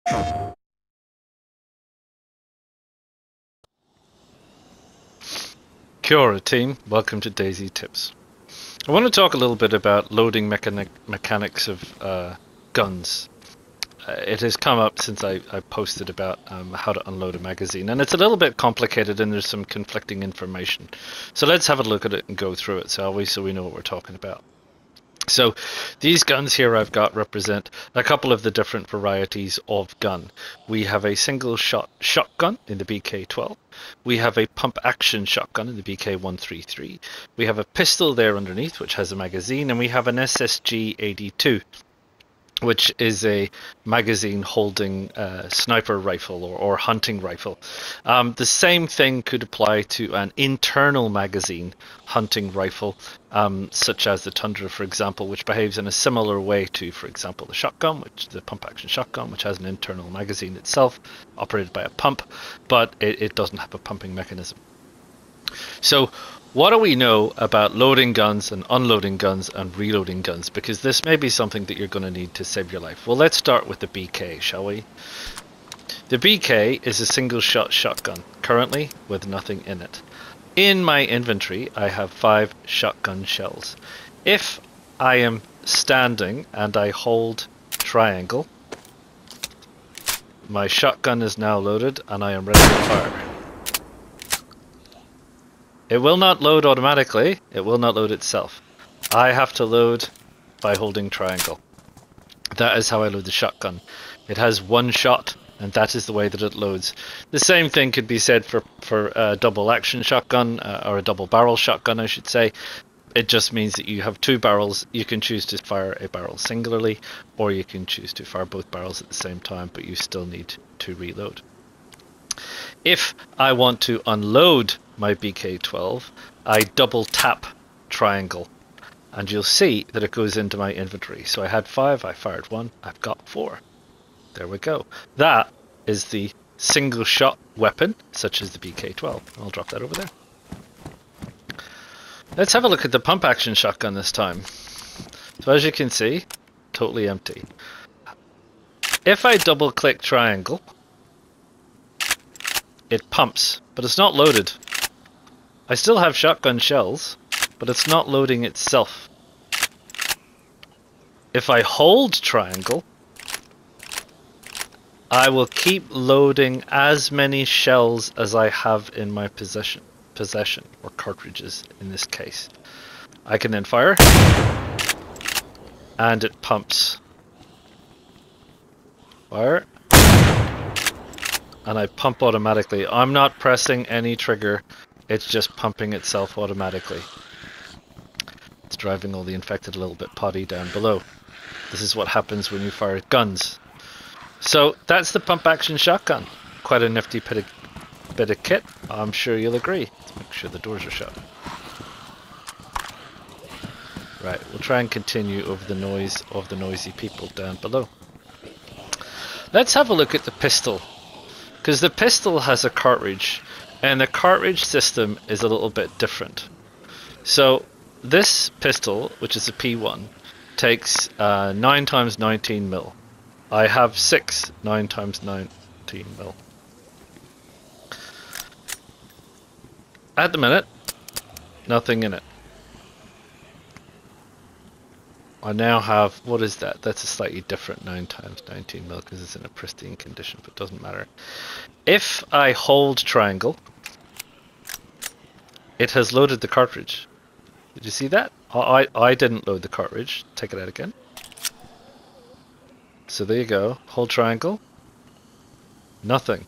Kia ora team, welcome to DayZ Tips. I want to talk a little bit about loading mechanics of guns. It has come up since I posted about how to unload a magazine, and it's a little bit complicated and there's some conflicting information. So let's have a look at it and go through it, so we know what we're talking about. So these guns here I've got represent a couple of the different varieties of gun. We have a single shot shotgun in the BK-12. We have a pump action shotgun in the BK-133. We have a pistol there underneath which has a magazine, and we have an SSG-82 which is a magazine holding sniper rifle or hunting rifle. The same thing could apply to an internal magazine hunting rifle, such as the Tundra, for example, which behaves in a similar way to, for example, the shotgun, the pump-action shotgun, which has an internal magazine itself, operated by a pump, but it doesn't have a pumping mechanism. So what do we know about loading guns and unloading guns and reloading guns? Because this may be something that you're going to need to save your life. Well, let's start with the BK, shall we? The BK is a single shot shotgun, currently with nothing in it. In my inventory, I have 5 shotgun shells. If I am standing and I hold triangle, my shotgun is now loaded and I am ready to fire. It will not load automatically, it will not load itself. I have to load by holding triangle. That is how I load the shotgun. It has one shot, and that is the way that it loads. The same thing could be said for a double action shotgun, or a double barrel shotgun I should say. It just means that you have 2 barrels. You can choose to fire a barrel singularly, or you can choose to fire both barrels at the same time, but you still need to reload. If I want to unload my BK-12, I double tap triangle and you'll see that it goes into my inventory. So I had 5, I fired 1, I've got 4. There we go. That is the single shot weapon, such as the BK-12. I'll drop that over there. Let's have a look at the pump action shotgun this time. So as you can see, totally empty. If I double click triangle, it pumps, but it's not loaded. I still have shotgun shells, but it's not loading itself. If I hold triangle, I will keep loading as many shells as I have in my possession, or cartridges in this case. I can then fire, and it pumps. Fire. And I pump automatically. I'm not pressing any trigger, it's just pumping itself automatically. It's driving all the infected a little bit potty down below. This is what happens when you fire guns. So that's the pump action shotgun. Quite a nifty bit of kit, I'm sure you'll agree. Let's make sure the doors are shut. Right, we'll try and continue over the noise of the noisy people down below. Let's have a look at the pistol. Because the pistol has a cartridge, and the cartridge system is a little bit different. So this pistol, which is a P1, takes 9x19mm. I have 6 9x19mm. At the minute, nothing in it. I now have, what is that? That's a slightly different 9x19mm because it's in a pristine condition, but it doesn't matter. If I hold triangle, it has loaded the cartridge. Did you see that? I didn't load the cartridge. Take it out again. So there you go. Hold triangle. Nothing.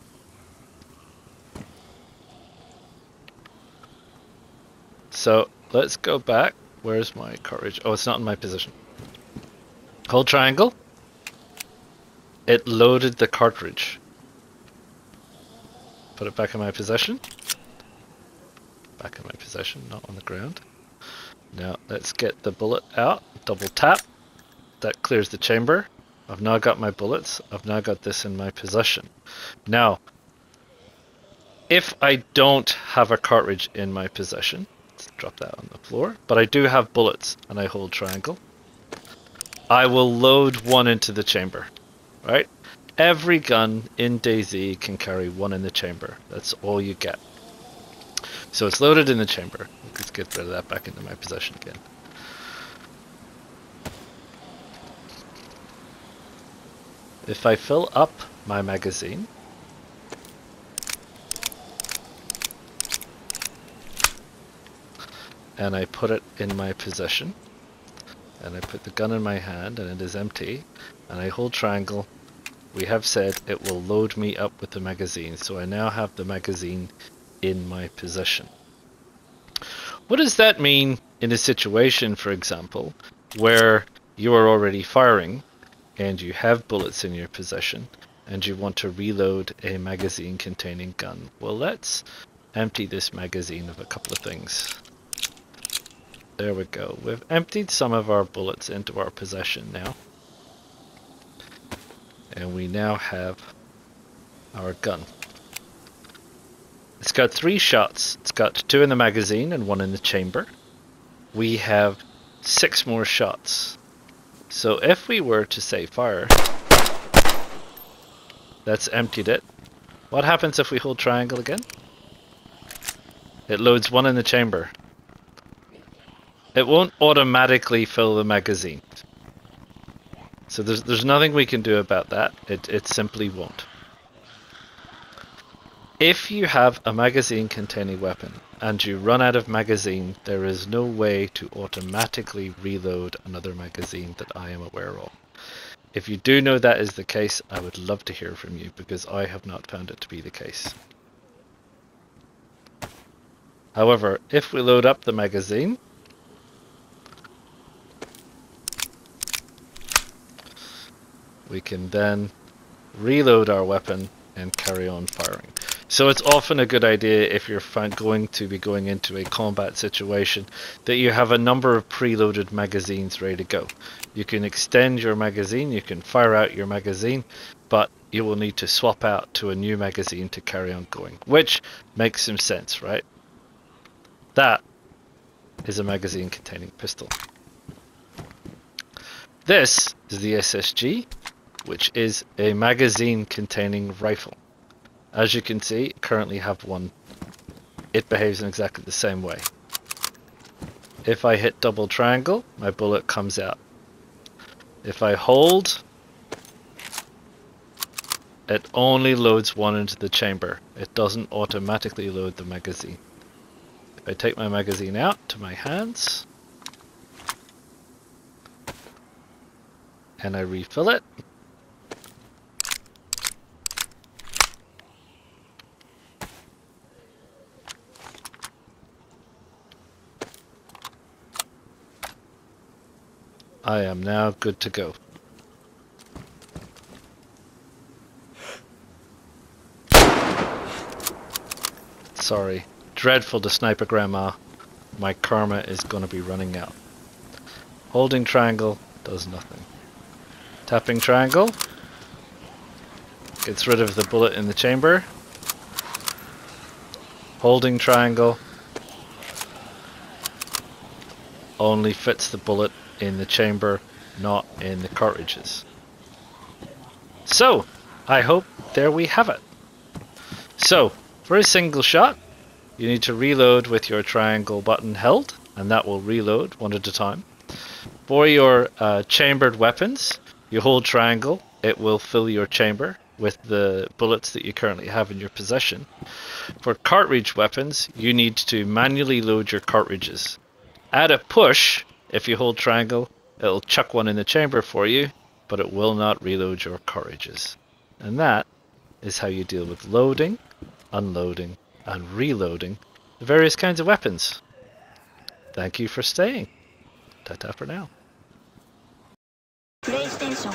So let's go back. Where's my cartridge? Oh, it's not in my position. Hold triangle. It loaded the cartridge. Put it back in my possession. Back in my possession, not on the ground. Now let's get the bullet out. Double tap. That clears the chamber. I've now got my bullets. I've now got this in my possession. Now, if I don't have a cartridge in my possession, let's drop that on the floor, but I do have bullets and I hold triangle, I will load one into the chamber, right? Every gun in DayZ can carry one in the chamber. That's all you get. So it's loaded in the chamber. Let's get rid of that back into my possession again. If I fill up my magazine, and I put it in my possession, and I put the gun in my hand and it is empty, and I hold triangle, we have said it will load me up with the magazine. So I now have the magazine in my possession. What does that mean in a situation, for example, where you are already firing and you have bullets in your possession and you want to reload a magazine containing gun? Well, let's empty this magazine of a couple of things. There we go. We've emptied some of our bullets into our possession now. And we now have our gun. It's got 3 shots. It's got 2 in the magazine and 1 in the chamber. We have 6 more shots. So if we were to say fire, that's emptied it. What happens if we hold triangle again? It loads 1 in the chamber. It won't automatically fill the magazine. So there's nothing we can do about that. It simply won't. If you have a magazine containing weapon and you run out of magazine, there is no way to automatically reload another magazine that I am aware of. If you do know that is the case, I would love to hear from you, because I have not found it to be the case. However, if we load up the magazine, we can then reload our weapon and carry on firing. So it's often a good idea, if you're going to be going into a combat situation, that you have a number of preloaded magazines ready to go. You can extend your magazine, you can fire out your magazine, but you will need to swap out to a new magazine to carry on going, which makes some sense, right? That is a magazine containing pistol. This is the SSG, which is a magazine containing rifle. As you can see, I currently have one. It behaves in exactly the same way. If I hit double triangle, my bullet comes out. If I hold, it only loads 1 into the chamber. It doesn't automatically load the magazine. If I take my magazine out to my hands and I refill it, I am now good to go. Sorry, dreadful to sniper grandma. My karma is going to be running out. Holding triangle does nothing. Tapping triangle gets rid of the bullet in the chamber. Holding triangle only fits the bullet in the chamber, not in the cartridges. So, I hope there we have it. So, for a single shot, you need to reload with your triangle button held, and that will reload 1 at a time. For your chambered weapons, you hold triangle, it will fill your chamber with the bullets that you currently have in your possession. For cartridge weapons, you need to manually load your cartridges. At a push, if you hold triangle, it'll chuck 1 in the chamber for you, but it will not reload your cartridges. And that is how you deal with loading, unloading, and reloading the various kinds of weapons. Thank you for staying. Ta-ta for now. PlayStation